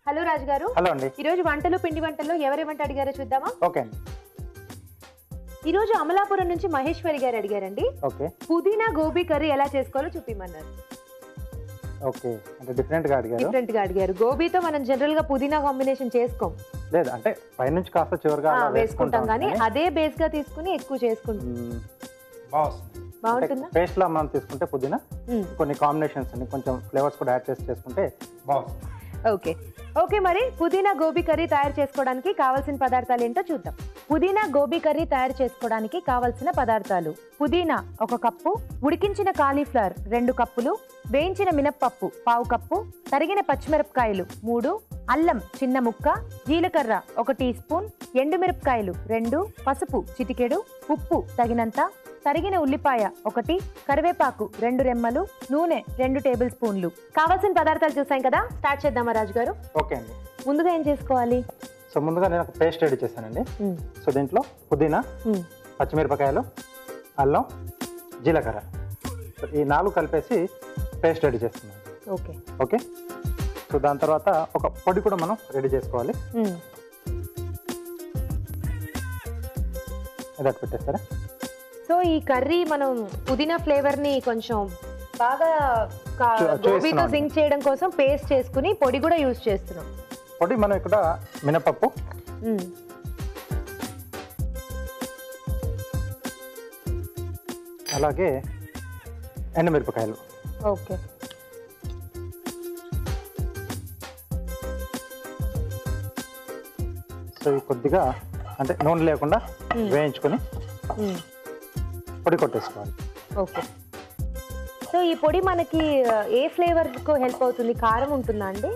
Hello రాజు గారు. Hello అండి. ఈ రోజు వంటలు పిండి వంటల్లో ఎవరేమంట అడిగారో చూద్దామా? ఓకే అండి. ఈ రోజు అమలాపురం నుంచి మహేశ్వరి గారు అడిగారండి. ఓకే. పుదీనా గోబీ కర్రీ ఎలా చేసుకోవాలో చూపిమన్నారు. ఓకే, అంటే డిఫరెంట్ గా అడిగారు. గోబీతో మనం జనరల్ గా పుదీనా కాంబినేషన్ చేసుకోం. లేదు, అంటే పైనుంచి కాస్త చివరిగా వేసుకుంటాం కానీ అదే బేస్ గా తీసుకుని ఎక్కువ చేసుకుంటాం. బాగుంటుందా? పేస్ట్ లా మనం తీసుకుంటే పుదీనా కొన్ని కాంబినేషన్స్ అన్ని కొంచెం ఫ్లేవర్స్ కూడా యాడ్ చేసి చేసుకుంటే బాగుంటుంది. ఓకే ఓకే, మరి పుదీనా గోబీ కర్రీ తయారు చేసుకోవడానికి కావాల్సిన పదార్థాలు ఏంటో చూద్దాం. పుదీనా గోబీ కర్రీ తయారు చేసుకోవడానికి కావాల్సిన పదార్థాలు: పుదీనా 1 కప్పు, ఉడికించిన కాలీఫ్లవర్ 2 కప్పులు, వేయించిన మినప్పప్పు 1/2 కప్పు, తరిగిన పచ్చిమిరపకాయలు 3, అల్లం చిన్న ముక్క, జీలకర్ర 1 టీ స్పూన్, ఎండుమిరపకాయలు 2, పసుపు చిటికెడు, ఉప్పు తగినంత, తరిగిన ఉల్లిపాయ 1, కరివేపాకు 2 రెమ్మలు, నూనె 2 టేబుల్ స్పూన్లు. కావాల్సిన పదార్థాలు చూసాం కదా, స్టార్ట్ చేద్దామా రాజు గారు? ఓకే అండి. ముందుగా ఏం చేసుకోవాలి? సో ముందుగా నేను ఒక పేస్ట్ రెడీ చేశానండి. సో దీంట్లో పుదీనా, పచ్చిమిరపకాయలు, అల్లం, జీలకర్ర ఈ 4 కలిపేసి పేస్ట్ రెడీ చేస్తున్నాను. Okay okay. సో దాని తర్వాత ఒక పొడి కూడా మనం రెడీ చేసుకోవాలి. ఇది అటు పెట్టేస్తారా? సో ఈ కర్రీ మనం పుదీనా ఫ్లేవర్ ని కొంచెం బాగా గోబీతో సింక్ చేయడం కోసం పేస్ట్ చేసుకుని పొడి కూడా యూజ్ చేస్తున్నాం. పొడి మనం ఇక్కడ మినపప్పు, అలాగే ఎండుమిరపకాయలు. ఓకే. సో ఇవి కొద్దిగా అంటే నూనె లేకుండా వేయించుకొని పొడి కొట్టేసుకోవాలి. ఓకే. సో ఈ పొడి మనకి ఏ ఫ్లేవర్ కు హెల్ప్ అవుతుంది? కారం ఉంటుందా అండి?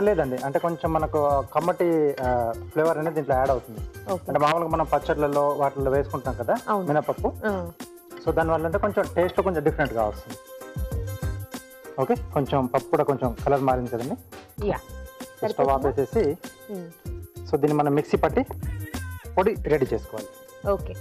లేదండి, అంటే కొంచెం మనకు కమ్మటి ఫ్లేవర్ అనేది దీంట్లో యాడ్ అవుతుంది. అంటే మామూలుగా మనం పచ్చళ్ళలో వాటిల్లో వేసుకుంటాం కదా మినపప్పు. సో దానివల్ల అంటే కొంచెం టేస్ట్ కొంచెం డిఫరెంట్గా వస్తుంది. ఓకే, కొంచెం పప్పు కూడా కొంచెం కలర్ మారింది కదండి. స్టవ్ ఆపేసేసి సో దీన్ని మనం మిక్సీ పట్టి పొడి రెడీ చేసుకోవాలి. ఓకే.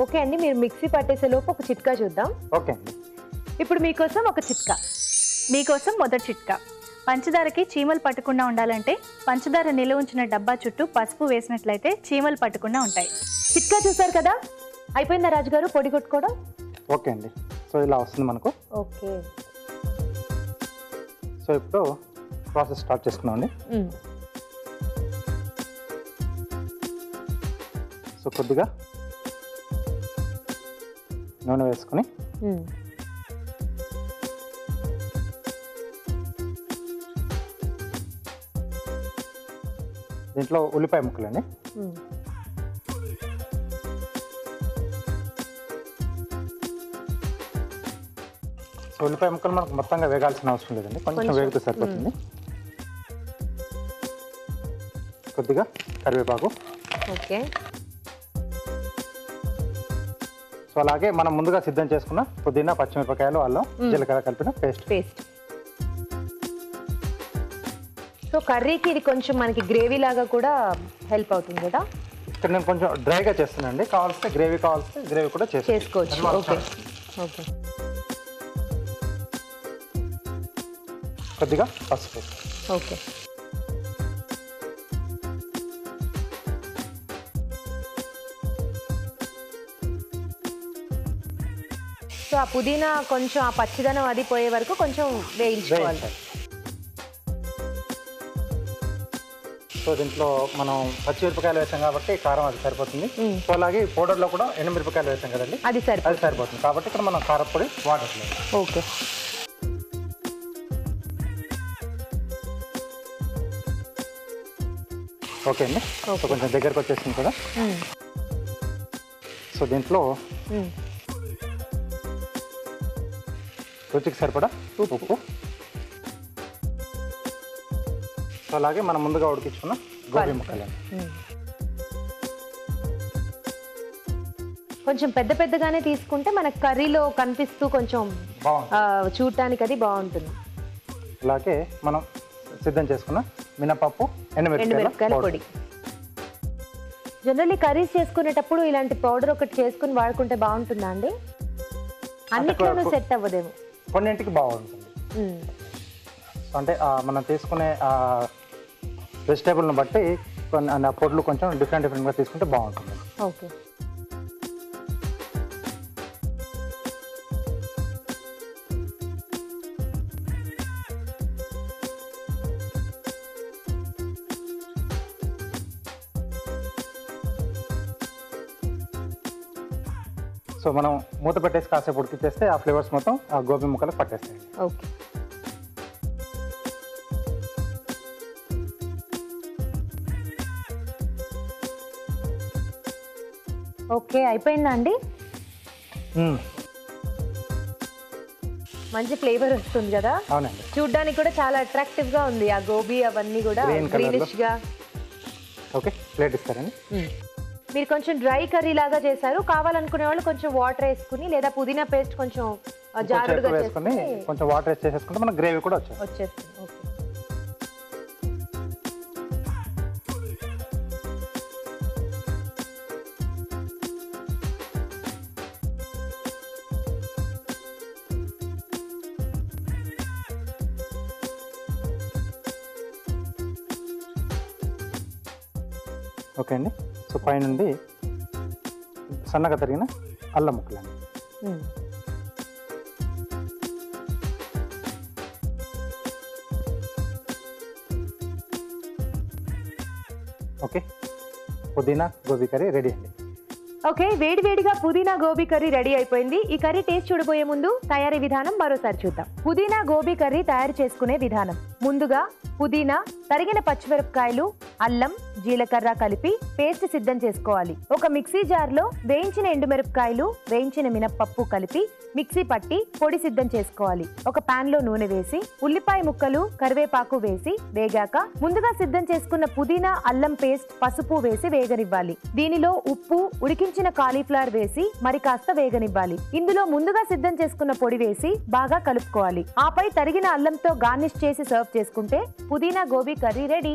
ఓకే అండి, మీరు మిక్సీ పట్టేసే లోపు ఒక చిట్కా చూద్దాం. ఓకే అండి. ఇప్పుడు మీకోసం ఒక చిట్కా. మీకోసం మొదటి చిట్కా: పంచదారకి చీమలు పట్టకుండా ఉండాలంటే పంచదార నిల్వ ఉంచిన డబ్బా చుట్టూ పసుపు వేసినట్లయితే చీమలు పట్టకుండా ఉంటాయి. చిట్కా చూసారు కదా, అయిపోయిందా రాజు గారు పొడి కొట్టుకోవడం? ఓకే అండి. సో ఇలా వస్తుంది మనకు. ఓకే. సో ఇప్పుడు ప్రాసెస్ స్టార్ట్ చేసుకున్నామండి. సో కొద్దిగా నూనె వేసుకొని దీంట్లో ఉల్లిపాయ ముక్కలండి. సో ఉల్లిపాయ ముక్కలు మనకు మొత్తంగా వేగాల్సిన అవసరం లేదండి, కొంచెం వేగితే సరిపోతుంది. కొద్దిగా కరివేపాకు. ఓకే. సో అలాగే మనం ముందుగా సిద్ధం చేసుకున్న పుదీనా, పచ్చిమిరపకాయలు, అల్లం, జీలకర్ర కలిపిన పేస్ట్. సో కర్రీకి ఇది కొంచెం మనకి గ్రేవీ లాగా కూడా హెల్ప్ అవుతుంది కదా. ఇక్కడ నేను కొంచెం డ్రైగా చేస్తున్నానండి, కావాల్సిన గ్రేవీ కూడా చేసుకోవచ్చు. Okay okay. కొద్దిగా పసుపు. ఓకే. సో ఆ పుదీనా కొంచెం ఆ పచ్చిదనం అది పోయే వరకు కొంచెం వేయించుకోవాలి. సో దీంట్లో మనం పచ్చిమిరపకాయలు వేసాం కాబట్టి కారం అది సరిపోతుంది. సో అలాగే పౌడర్లో కూడా ఎండుమిరపకాయలు వేసాం కదండి, అది సరిపోతుంది. కాబట్టి ఇక్కడ మనం కారపొడి వాడట్లేదు. ఓకే. ఓకే అండి. సో కొంచెం దగ్గరకు వచ్చేసింది కదా. సో దీంట్లో రుచికి సరిపడా ఉప్పు, సో అలాగే మనం ముందుగా ఉడికించుకున్న గోబీ ముక్కలు. కొంచెం పెద్దగానే తీసుకుంటే మనకు కర్రీలో కనిపిస్తూ కొంచెం చూడటానికి అది బాగుంటుంది. అలాగే మనం సిద్ధం చేసుకున్న మినపప్పు, ఎండుమిరపకాయల పొడి. జనరల్లీ కర్రీస్ చేసుకునేటప్పుడు ఇలాంటి పౌడర్ ఒకటి చేసుకుని వాడుకుంటే బాగుంటుందా అండి? అన్నిట్లోనూ సెట్ అవ్వదేమో. కొన్నింటికి బాగుంటుంది. అంటే మనం తీసుకునే వెజిటేబుల్ని బట్టి కొన్ని పొడులు కొంచెం డిఫరెంట్గా తీసుకుంటే బాగుంటుంది. ఓకే. సో మనం మూత పెట్టేసి కాసేపు ఉడికిచ్చేస్తే ఆ ఫ్లేవర్స్ మొత్తం ఆ గోబీ ముక్కలకు పట్టేస్తాయి. ఓకే. ఓకే, అయిపోయిందా అండి? మంచి ఫ్లేవర్ వస్తుంది కదా. అవునండి. చూడ్డానికి కూడా చాలా అట్రాక్టివ్ గా ఉంది ఆ గోబీ అవన్నీ కూడా గ్రీనిష్ గా. ఓకే, ప్లేట్ ఇస్తారండి. మీరు కొంచెం డ్రై కర్రీ లాగా చేశారు. కావాలనుకునే వాళ్ళు కొంచెం వాటర్ వేసుకుని లేదా పుదీనా పేస్ట్ కొంచెం జారుడుగా వేసుకుని కొంచెం వాటర్ వేసి చేసేసుకుంటే మనకు గ్రేవీ కూడా వచ్చేస్తుంది. ఓకే. ఓకే అండి. సో పైనుండి సన్నగా తరిగిన అల్లం ముక్కలండి. ఓకే, పుదీనా గోబీ కర్రీ రెడీ అండి. ఓకే, వేడివేడిగా పుదీనా గోబీ కర్రీ రెడీ అయిపోయింది. ఈ కర్రీ టేస్ట్ చూడబోయే ముందు తయారీ విధానం మరోసారి చూద్దాం. పుదీనా గోబీ కర్రీ తయారు చేసుకునే విధానం. ముందుగా పుదీనా, తరిగిన పచ్చిమిరపకాయలు, అల్లం, జీలకర్ర కలిపి పేస్ట్ సిద్ధం చేసుకోవాలి. ఒక మిక్సీ జార్లో వేయించిన ఎండుమిరపకాయలు, వేయించిన మినప్పప్పు కలిపి మిక్సీ పట్టి పొడి సిద్ధం చేసుకోవాలి. ఒక పాన్ లో నూనె వేసి ఉల్లిపాయ ముక్కలు, కరివేపాకు వేసి వేగాక ముందుగా సిద్ధం చేసుకున్న పుదీనా, అల్లం పేస్ట్, పసుపు వేసి వేగనివ్వాలి. దీనిలో ఉప్పు, ఉడికించిన కాలీఫ్లవర్ వేసి మరి కాస్త వేగనివ్వాలి. ఇందులో ముందుగా సిద్ధం చేసుకున్న పొడి వేసి బాగా కలుపుకోవాలి. ఆపై తరిగిన అల్లంతో గార్నిష్ చేసి సర్వ్ చేసుకుంటే పుదీనా గోబీ కర్రీ రెడీ.